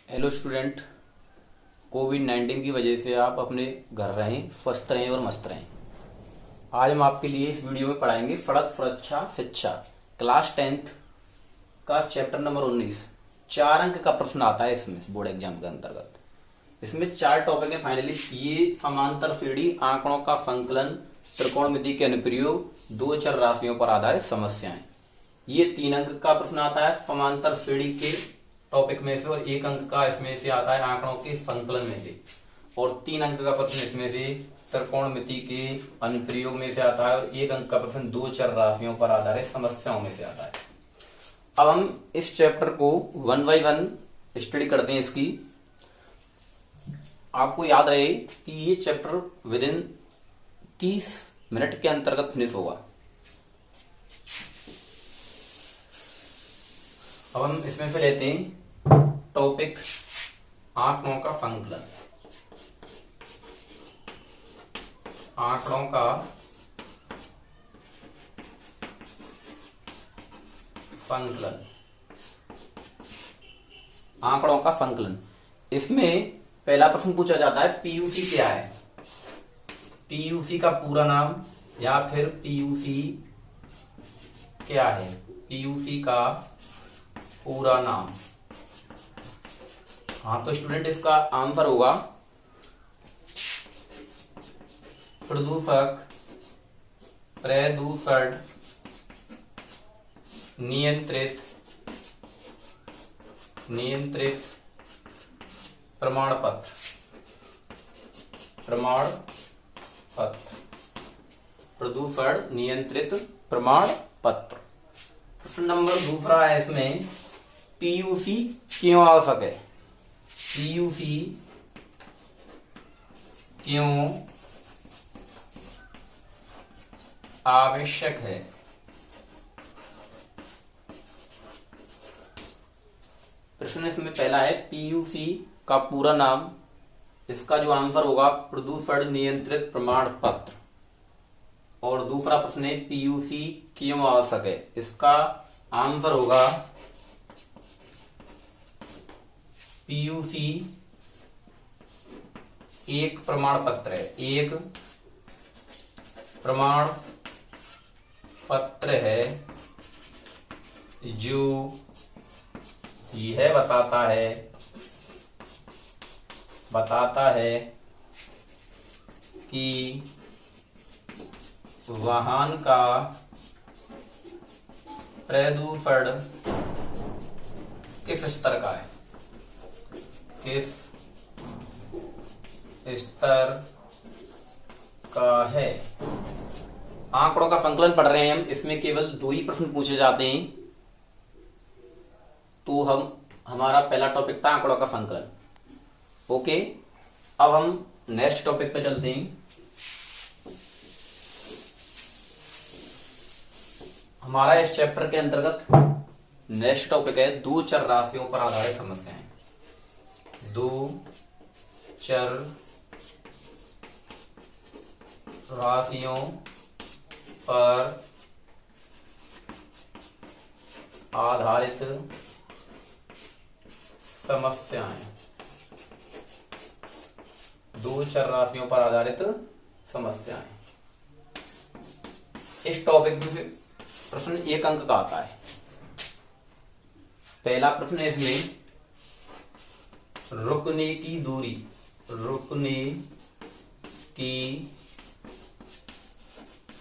Hello student. कोविड-19 की वजह से आप अपने घर रहें, स्वस्थ रहें और मस्त रहें। आज हम आपके लिए इस वीडियो में पढ़ाएंगे सड़क सुरक्षा शिक्षा क्लास 10th का चैप्टर नंबर 19। 4 अंक का प्रश्न आता है इसमें बोर्ड एग्जाम के अंतर्गत। इसमें 4 टॉपिक है फाइनली। ये समांतर श्रेणी, आंकड़ों का संकलन, त्रिकोणमिति के अनुप्रयोग, दो चर राशियों पर आधारित समस्याएं। ये 3 अंक का प्रश्न आता है समांतर श्रेणी के टॉपिक में से, और 1 अंक का इसमें से आता है आंकड़ों के संकलन में से, और 3 अंक का प्रश्न इसमें से त्रिकोणमिति के अनुप्रयोग में से आता है, और 1 अंक का प्रश्न दो चर राशियों पर आधारित समस्याओं में से आता है। अब हम इस चैप्टर को 1 बाय 1 स्टडी करते हैं। इसकी आपको याद रहे कि ये चैप्टर विद इन 30 मिनट के अंतर्गत फिनिश होगा। अब हम इसमें से लेते हैं टॉपिक आंकड़ों का संकलन। आंकड़ों का संकलन, आंकड़ों का संकलन। इसमें पहला प्रश्न पूछा जाता है पीयूसी क्या है। पीयूसी का पूरा नाम या फिर पीयूसी क्या है। पीयूसी का पूरा नाम। हाँ, तो स्टूडेंट इसका आंसर होगा प्रदूषक प्रदूषण नियंत्रित प्रमाण पत्र। प्रदूषण नियंत्रित प्रमाण पत्र। प्रश्न नंबर दूसरा है इसमें पीयूसी क्यों आवश्यक है। पीयूसी क्यों आवश्यक है। प्रश्न इसमें पहला है पीयूसी का पूरा नाम। इसका जो आंसर होगा प्रदूषण नियंत्रित प्रमाण पत्र। और दूसरा प्रश्न है पीयूसी क्यों आवश्यक है। इसका आंसर होगा पीयूसी एक प्रमाण पत्र है। एक प्रमाण पत्र है जो यह बताता है कि वाहन का प्रदूषण किस स्तर का है। किस स्तर का है। आंकड़ों का संकलन पढ़ रहे हैं हम। इसमें केवल 2 ही प्रश्न पूछे जाते हैं। तो हमारा पहला टॉपिक था आंकड़ों का संकलन। ओके, अब हम नेक्स्ट टॉपिक पे चलते हैं। हमारा इस चैप्टर के अंतर्गत नेक्स्ट टॉपिक है दो चर राशियों पर आधारित समस्याएं। दो चर राशियों पर आधारित समस्याएं। दो चर राशियों पर आधारित समस्याएं। इस टॉपिक में प्रश्न 1 अंक का आता है। पहला प्रश्न है इसमें रुकने की दूरी। रुकने की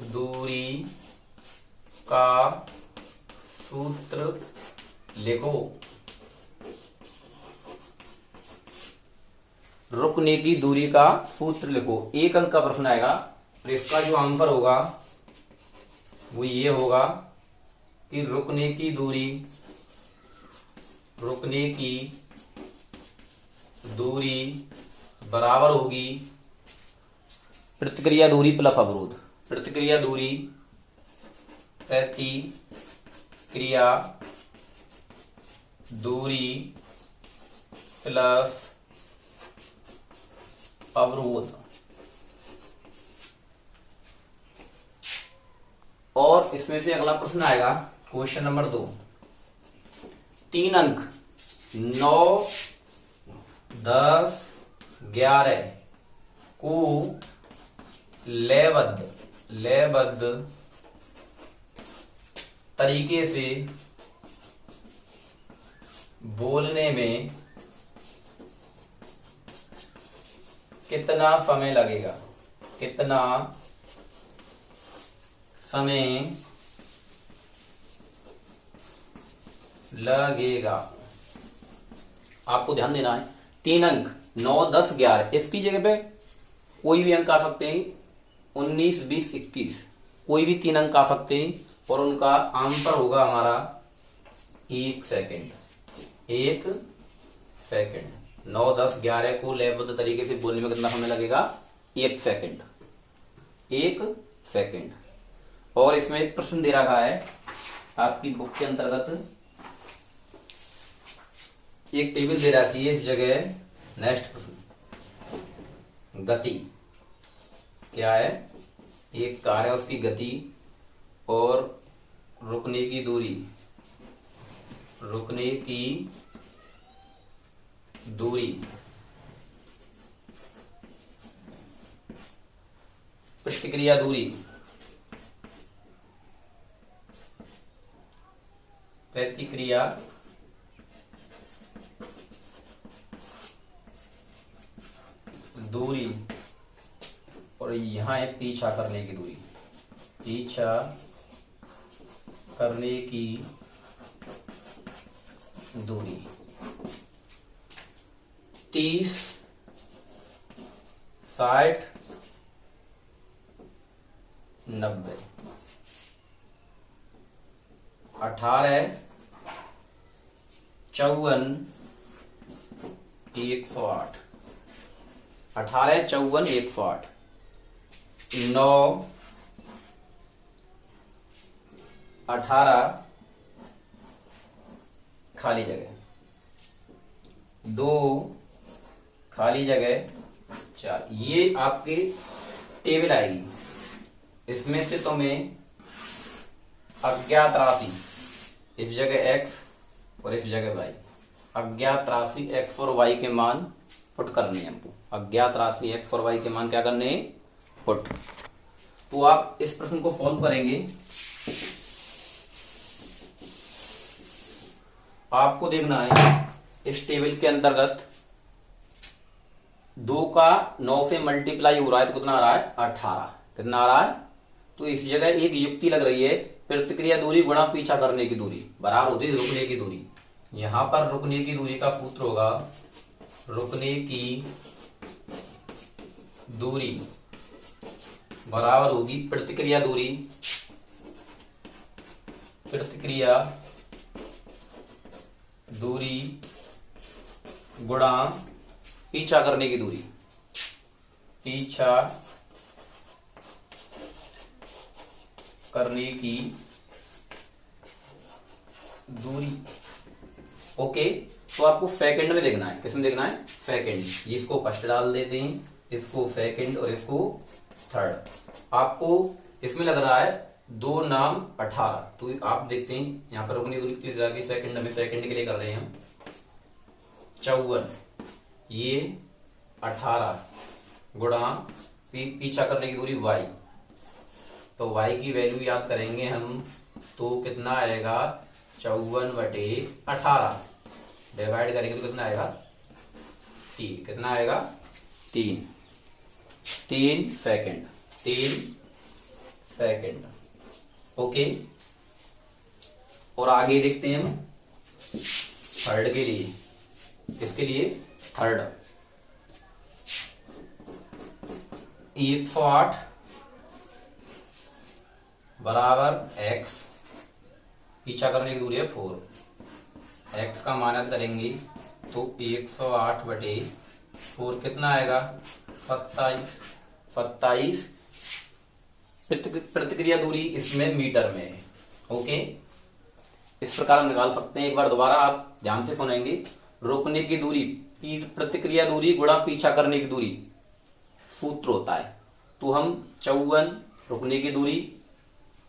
दूरी का सूत्र लिखो। रुकने की दूरी का सूत्र लिखो। 1 अंक का प्रश्न आएगा। और इसका जो आंसर होगा वो ये होगा कि रुकने की दूरी बराबर होगी प्रतिक्रिया दूरी प्लस अवरोध। प्रतिक्रिया दूरी प्लस अवरोध। और इसमें से अगला प्रश्न आएगा क्वेश्चन नंबर 2। 3 अंक 9 10 11 को लयबद्ध तरीके से बोलने में कितना समय लगेगा, कितना समय लगेगा। आपको ध्यान देना है 3 अंक 9 10 11, इसकी जगह पे कोई भी अंक आ सकते हैं, 19 20 21, कोई भी 3 अंक आ सकते हैं और उनका आंसर होगा हमारा 1 सेकेंड। 1 सेकेंड। 9 10 11 को लयबद्ध तरीके से बोलने में कितना समय लगेगा? 1 सेकेंड। 1 सेकेंड। और इसमें एक प्रश्न दे रखा है आपकी बुक के अंतर्गत, एक टेबल दे रखी है इस जगह। नेक्स्ट प्रश्न, गति क्या है? एक कार है, उसकी गति और रुकने की दूरी, रुकने की दूरी, प्रतिक्रिया दूरी, प्रतिक्रिया दूरी, और यहां है पीछा करने की दूरी, पीछा करने की दूरी। 30 60 90, 18 54 108, 18 54 108, 9 18 खाली जगह, 2 खाली जगह 4। ये आपकी टेबल आएगी। इसमें से तुम्हें अज्ञात राशि, इस जगह x और इस जगह y, अज्ञात राशि x और y के मान पुट करने हैं हमको। अज्ञात राशि x और y के मान क्या करने हैं? पुट। तो आप इस प्रश्न को सॉल्व करेंगे। आपको देखना है इस टेबल के अंतर्गत 2 का 9 से मल्टीप्लाई हो रहा है तो कितना आ रहा है? 18। कितना आ रहा है? तो इस जगह एक युक्ति लग रही है, प्रतिक्रिया दूरी गुणा पीछा करने की दूरी बराबर होती है रुकने की दूरी। यहां पर रुकने की दूरी का सूत्र होगा, रुकने की दूरी बराबर होगी प्रतिक्रिया दूरी, प्रतिक्रिया दूरी गुणा पीछा करने की दूरी, पीछा करने की दूरी। ओके, तो आपको सेकंड में देखना है। किसमें देखना है? सेकंड। इसको फर्स्ट डाल देते हैं, इसको सेकंड और इसको थर्ड। आपको इसमें लग रहा है 2 नाम 18, तो आप देखते हैं यहाँ पर रुकने की दूरी जाके सेकंड में, सेकंड के लिए कर रहे हैं हम 54, ये 18 गुणा पीछा करने की दूरी y, तो y की वैल्यू याद करेंगे हम, तो कितना आएगा? 54/18 डिवाइड करेंगे तो कितना आएगा? 3। कितना आएगा? 3 सेकंड, 3 सेकंड। ओके, और आगे देखते हैं हम थर्ड के लिए। इसके लिए थर्ड 108 बराबर x, पीछा करने की दूरी है 4, x का मान करेंगे तो 108/4 कितना आएगा? 27। प्रतिक्रिया दूरी इसमें मीटर में है। ओके, इस प्रकार हम निकाल सकते हैं। एक बार दोबारा आप ध्यान से सुनेंगे। रोकने की दूरी, प्रतिक्रिया दूरी गुणा पीछा करने की दूरी सूत्र होता है। तो हम 54 रुकने की दूरी,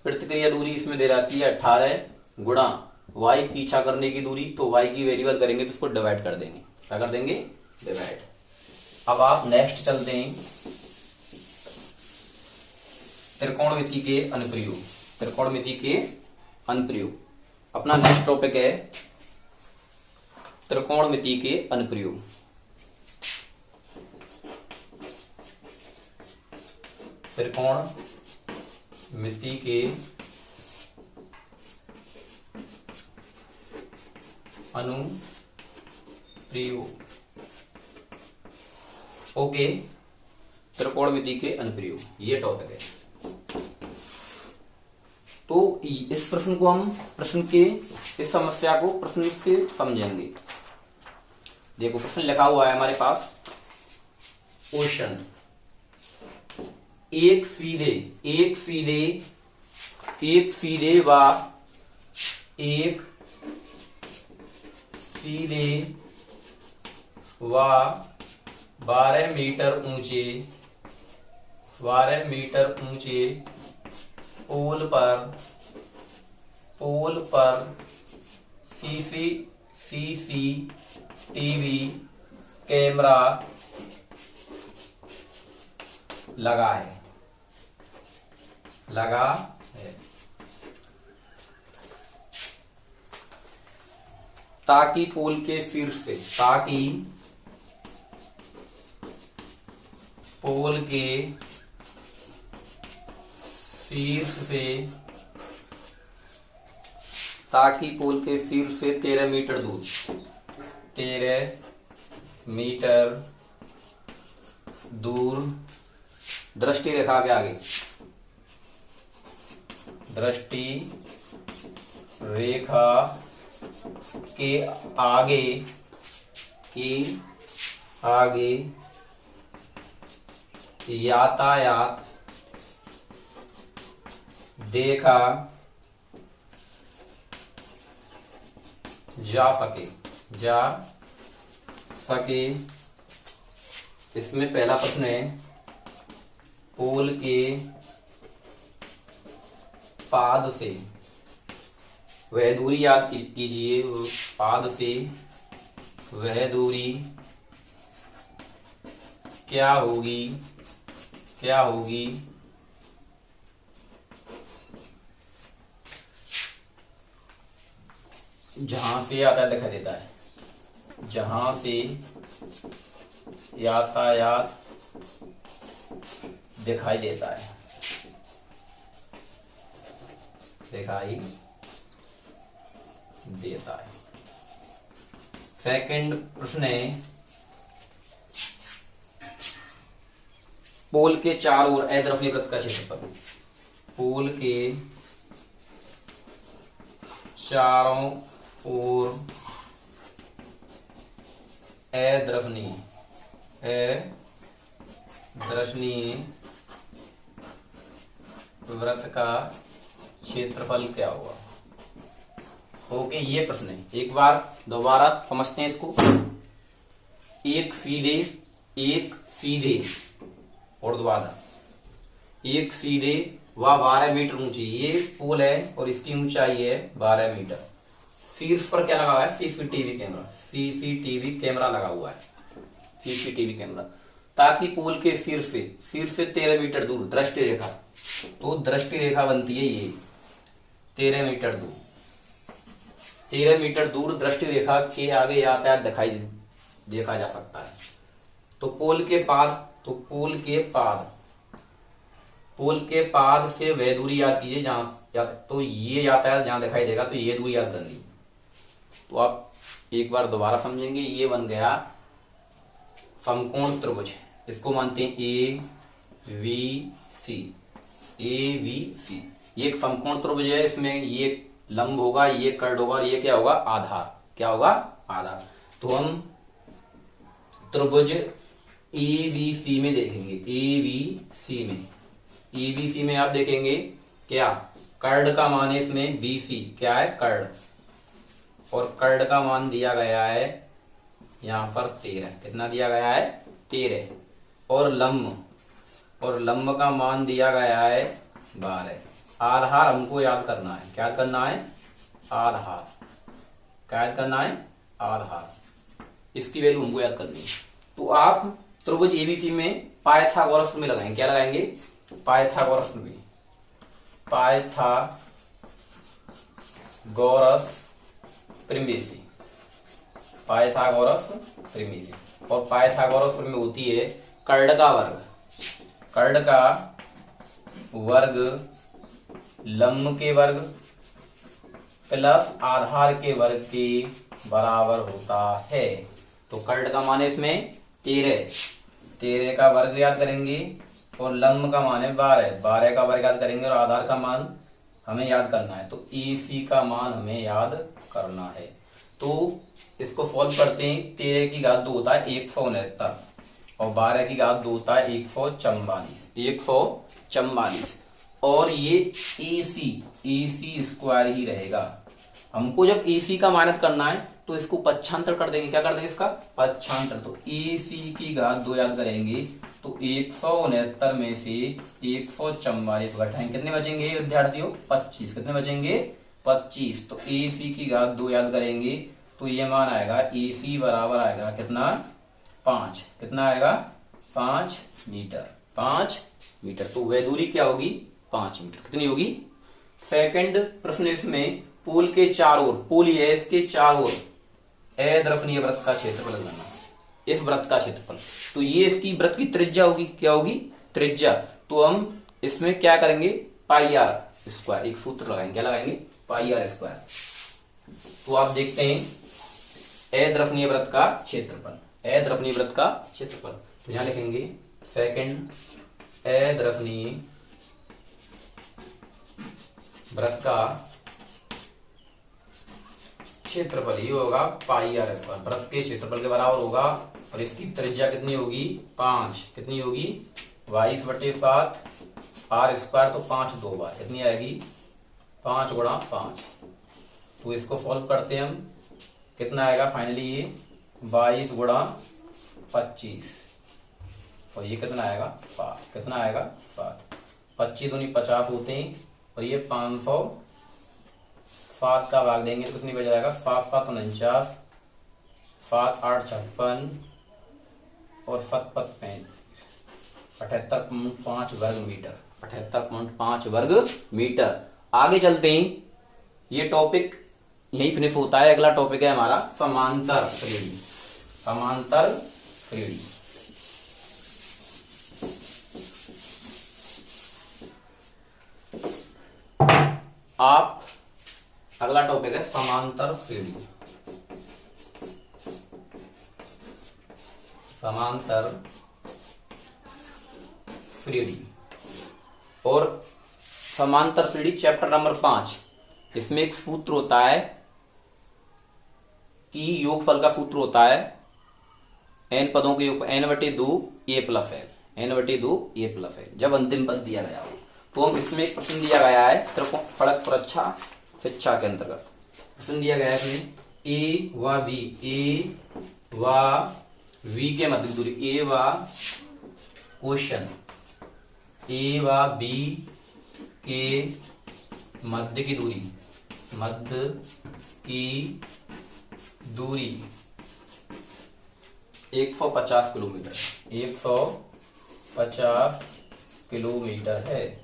प्रतिक्रिया दूरी इसमें दे रहती है 18 गुणा y पीछा करने की दूरी, तो y की वेरिएबल करेंगे तो उसको डिवाइड कर देंगे। क्या कर देंगे? डिवाइड। अब आप नेक्स्ट चलते हैं त्रिकोणमिति के अनुप्रयोग। त्रिकोणमिति के अनुप्रयोग अपना नेक्स्ट टॉपिक है त्रिकोणमिति के अनुप्रयोग। त्रिकोणमिति के अनुप्रयोग। ओके, त्रिकोणमिति के अनुप्रयोग ये टॉपिक है। तो इस प्रश्न को हम इस समस्या को प्रश्न से समझेंगे। देखो प्रश्न लिखा हुआ है हमारे पास, क्वेश्चन एक सीधे व 12 मीटर ऊंचे पोल पर सीसीटीवी कैमरा लगा है ताकि पोल के शीर्ष से 13 मीटर दूर दृष्टि रेखा के आगे यातायात देखा जा सके। इसमें पहला प्रश्न है, पोल के पाद से वह दूरी याद कीजिए। पाद से वह दूरी क्या होगी जहां से यातायात दिखाई देता है। जहां से यातायात दिखाई देता है। सेकंड प्रश्न है, पोल के चारों ओर अद्रव्य वृत्त का क्षेत्रफल। पोल के चारों ओर अदृश्यनीय वृत्त का क्षेत्रफल क्या होगा। ओके, ये प्रश्न है। एक बार दोबारा समझते हैं इसको। एक सीधे व 12 मीटर ऊंची, ये पोल है और इसकी ऊंचाई है 12 मीटर। शीर्ष पर क्या लगा हुआ है? सीसीटीवी कैमरा लगा हुआ है। सीसीटीवी कैमरा, ताकि पोल के शीर्ष से 13 मीटर दूर दृष्टि रेखा, तो दृष्टि रेखा बनती है ये 13 मीटर दूर। 13 मीटर दूर दृष्टि रेखा के आगे यातायात देखा जा सकता है। तो पोल के पाद से वह दूरी याद कीजिए जहां, तो ये यातायात जहां दिखाई देगा, तो ये दूरी याद करनी। तो आप एक बार दोबारा समझेंगे। ये बन गया समकोण त्रिभुज, इसको मानते हैं ABC। ये एक समकोण त्रिभुज है। इसमें ये लंब होगा, ये कर्ड होगा, और ये क्या होगा? आधार। तो हम त्रिभुज ABC में देखेंगे। ABC में आप देखेंगे क्या? कर्ड का मान है इसमें BC, क्या है? कर्ड। और कर्ड का मान दिया गया है यहां पर 13। कितना दिया गया है? 13। और लंब का मान दिया गया है 12। आधार हमको याद करना है। क्या याद करना है? आधार। क्या याद करना है? आधार। इसकी वैल्यू हमको याद करनी है। तो आप त्रिभुज एबीसी में पाइथागोरस प्रमेय लगाएंगे। क्या लगाएंगे? पाइथागोरस प्रमेय। पाइथागोरस प्रमेय से, पाइथागोरस प्रमेय से। और पाइथागोरस प्रमेय होती है कर्ण का वर्ग, कर्ण का वर्ग लंब के वर्ग प्लस आधार के वर्ग के बराबर होता है। तो कर्ण का मान है इसमें 13, 13 का वर्ग याद करेंगे और लंब का मान है 12, 12 का वर्ग याद करेंगे और आधार का मान हमें याद करना है। तो AC का मान हमें याद करना है। तो इसको सॉल्व करते हैं। 13 की घात 2 होता है 169 और 12 की घात 2 होता है 144, 144। और ये AC स्क्वायर ही रहेगा। हमको जब AC का माइनस करना है तो इसको पक्षांतर कर देंगे। क्या कर देंगे? इसका पक्षांतर। तो AC की घात 2 याद करेंगे तो 169 में से 144 घटाएंगे, कितने बचेंगे विद्यार्थियों? 25। कितने बचेंगे? 25। तो AC की घात 2 याद करेंगे तो ये मान आएगा AC बराबर आएगा कितना? 5। कितना आएगा? 5 मीटर, 5 मीटर। तो वह दूरी क्या होगी? 5 मीटर। कितनी होगी? सेकंड प्रश्न इसमें पोल के चार ओर, पोल ये है, इसके चार ओर अद्रफनीय वृत्त का क्षेत्रफल लगाना। इस वृत्त का क्षेत्रफल, तो ये इसकी वृत्त की त्रिज्या होगी। क्या होगी? त्रिज्या। तो हम इसमें क्या करेंगे? पाई आर स्क्वायर, एक सूत्र लगाएंगे। क्या लगाएंगे? पाई आर स्क्वायर। तो आप देखते हैं अद्रफनीय वृत्त का क्षेत्रफल, अद्रफनीय वृत्त का क्षेत्रफल। तो यहां लिखेंगे सेकंड अद्रफनीय वृत्त का क्षेत्रफल ये होगा पाई आर स्क्वायर। वृत्त के क्षेत्रफल के बराबर होगा और इसकी त्रिज्या कितनी होगी? 5। कितनी होगी? 22/7 आर स्क्वायर। तो 5 दो बार कितनी आएगी? 5 गुणा 5। तो इसको सॉल्व करते हैं हम। कितना आएगा फाइनली? ये 22 गुणा 25 और ये कितना आएगा? 7। कितना आएगा? 7। 25 दूनी 50 होते हैं और ये 500, 7 का भाग देंगे तो कितनी बच जाएगा? 7 7 49, 7 8 56 और 7 5 78.5 वर्ग मीटर, 78.5 वर्ग मीटर। आगे चलते हैं। ये टॉपिक यही फिनिश होता है। अगला टॉपिक है हमारा समांतर श्रेणी। समांतर श्रेणी। आप अगला टॉपिक है समांतर श्रेणी। समांतर श्रेणी और समांतर श्रेणी चैप्टर नंबर 5। इसमें एक सूत्र होता है कि योगफल का सूत्र होता है n पदों के योग n/2 a+l, n/2 a+l। जब अंतिम पद दिया गया हो तो हम इसमें एक प्रश्न दिया गया है सड़क सुरक्षा शिक्षा के अंतर्गत। प्रश्न दिया गया है इसमें ए व बी, ए व वी के मध्य की दूरी, ए व क्वेश्चन ए व बी के मध्य की दूरी, मध्य की दूरी 150 किलोमीटर, 150 किलोमीटर है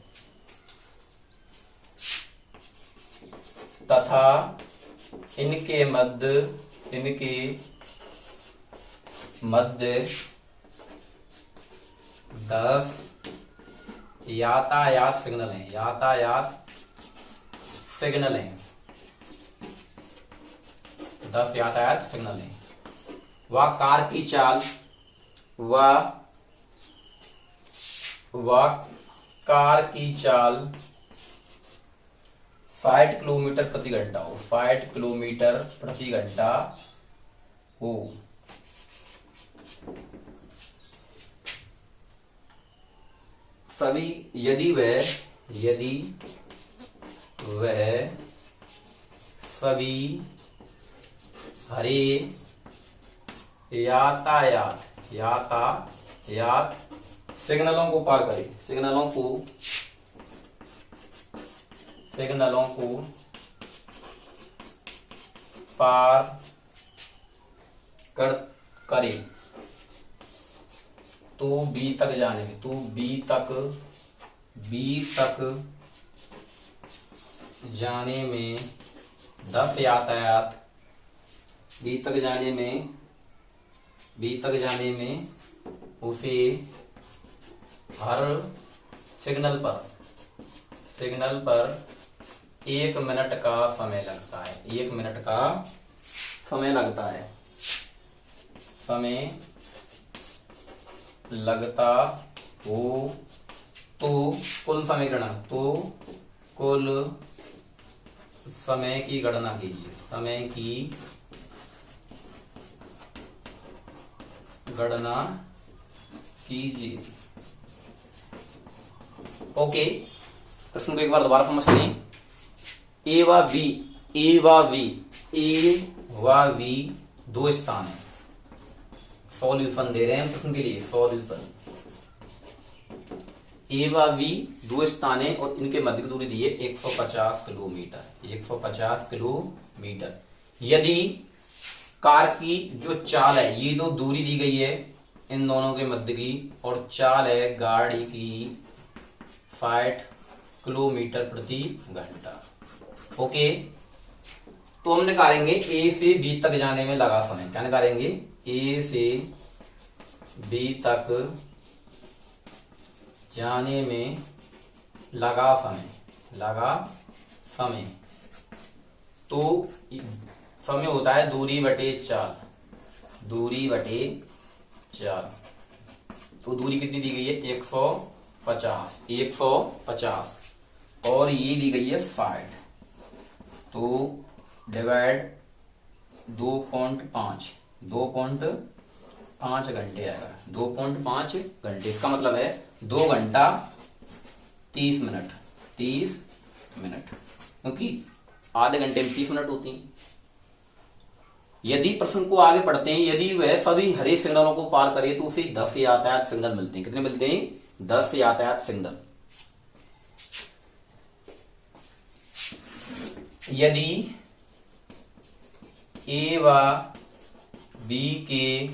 तथा इनके मध्य 10 यातायात सिग्नल हैं, यातायात सिग्नल हैं, 10 यातायात सिग्नल हैं। वह कार की चाल, वह कार की चाल 60 किलोमीटर प्रति घंटा हो, 60 किलोमीटर प्रति घंटा हो। सभी यदि वह सभी हरे यातायात सिग्नलों को पार करे, सिग्नलों को पार करे तो बी तक जाने में, तो बी तक जाने में 10 यातायात, बी तक जाने में उसे हर सिग्नल पर 1 मिनट का समय लगता है। 1 मिनट का समय लगता है, हो तो कुल समय गणना, तो कुल समय की गणना कीजिए, समय की गणना कीजिए। ओके, प्रश्न को एक बार दोबारा समझते हैं। ए व वी दो स्थान है। सॉल्यूशन दे रहे हैं प्रश्न के लिए, सॉल्यूशन। ए व वी दो स्थान है और इनके मध्य की दूरी दी है 150 किलोमीटर। 150 किलोमीटर। यदि कार की जो चाल है, ये दो दूरी दी गई है इन दोनों के मध्य की, और चाल है गाड़ी की 60 किलोमीटर प्रति घंटा। ओके, तो हम निकालेंगे ए से बी तक जाने में लगा समय। क्या निकालेंगे? ए से बी तक जाने में लगा समय। तो समय होता है दूरी बटे चाल। तो दूरी कितनी दी गई है? 150 और ये दी गई है 60। तो डिवाइड 2.5 घंटे आएगा। 2.5 घंटे, इसका मतलब है 2 घंटा 30 मिनट। क्योंकि आधे घंटे में 30 मिनट होती हैं। यदि प्रश्न को आगे पढ़ते हैं, यदि वह सभी हरे सिग्नलों को पार करे तो उसे 10 यातायात सिग्नल मिलते हैं। कितने मिलते हैं? 10 यातायात सिग्नल। यदि ए व बी के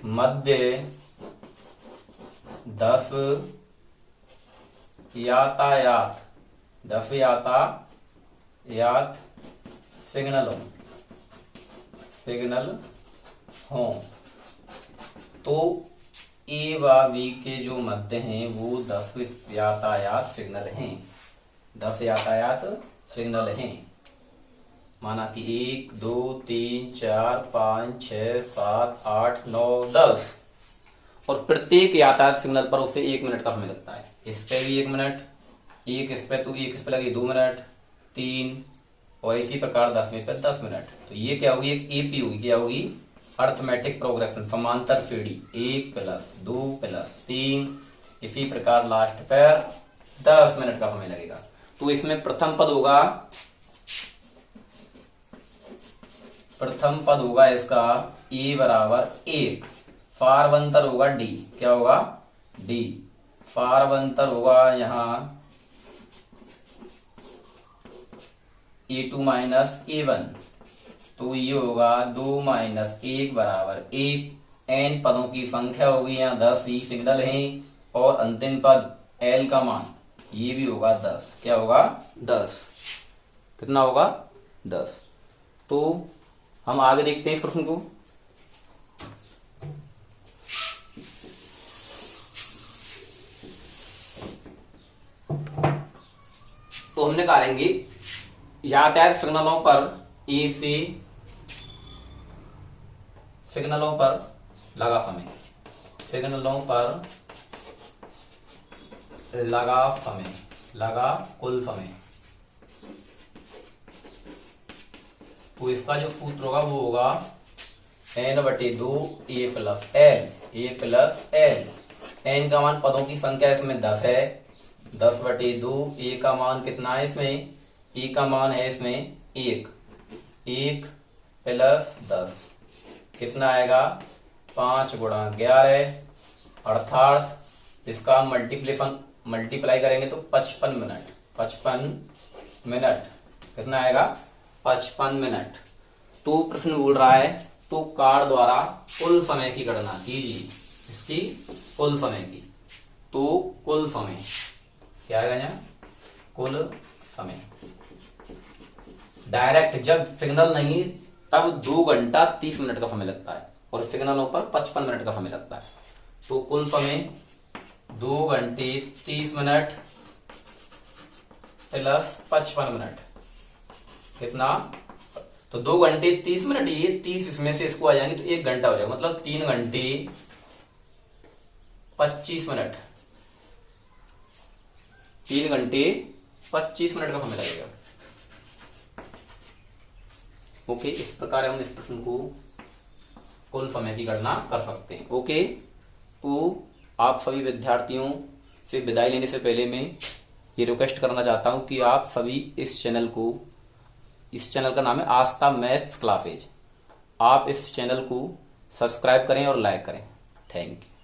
मध्य 10 यातायात सिग्नल हो, तो ए व बी के जो मध्य हैं वो 10 यातायात सिग्नल हैं। 10 यातायात सिग्नल हैं। माना कि 1 2 3 4 5 6 7 8 9 10, और प्रत्येक यातायात सिग्नल पर उसे 1 मिनट का समय लगता है। इस पे भी 1 मिनट, एक इस पे लगे 2 मिनट, 3, और इसी प्रकार 10वें पे 10 मिनट। तो ये क्या होगी? एक एपी होगी। क्या होगी? अर्थमेटिक प्रोग्रेशन, समांतर सीढ़ी। 1 प्लस 2 प्लस 3, इसी प्रकार लास्ट पर 10 मिनट का समय लगेगा। तो इसमें प्रथम पद होगा इसका ए बराबर 1। फारवंतर होगा डी। क्या होगा? डी। फारवंतर होगा यहाँ A2 माइनस A1। तो ये होगा 2 माइनस 1 बराबर 1। n पदों की संख्या होगी, यहाँ 10 ही सिग्नल हैं, और अंतिम पद l का मान ये भी होगा 10। क्या होगा? 10। कितना होगा? 10। तो हम आगे देखते हैं इस प्रश्न को। तो हम निकालेंगे यातायात सिग्नलों पर ए से सिग्नलों पर लगा समय। लगा कुल समय। तो इसका जो सूत्र होगा वो होगा n/2 a plus l। n का मान, पदों की संख्या इसमें 10 है। 10/2 a का मान कितना है इसमें? a का मान है इसमें 1 प्लस 10 कितना आएगा? 5 गुणा 11, अर्थात इसका मल्टीप्लाई करेंगे तो 55 मिनट। कितना आएगा? 55 मिनट। तो प्रश्न बोल रहा है तो कार द्वारा कुल समय की गणना कीजिए। इसकी कुल समय की। तो कुल समय क्या आएगा यहाँ, कुल समय। डायरेक्ट जब सिग्नल नहीं तब 2 घंटा 30 मिनट का समय लगता है और सिग्नलों पर 55 मिनट का समय लगता है। तो कुल समय 2 घंटे 30 मिनट प्लस 55 मिनट कितना, तो 2 घंटे 30 मिनट, ये 30 इसमें से इसको आ जाएंगे तो 1 घंटा हो जाएगा, मतलब 3 घंटे 25 मिनट, 3 घंटे 25 मिनट का समय लगेगा। ओके, इस प्रकार हम इस प्रश्न को कुल समय की गणना कर सकते हैं। ओके, तो आप सभी विद्यार्थियों से विदाई लेने से पहले मैं ये रिक्वेस्ट करना चाहता हूं कि आप सभी इस चैनल का नाम है आस्था मैथ्स क्लासेज, आप इस चैनल को सब्सक्राइब करें और लाइक करें। Thank you.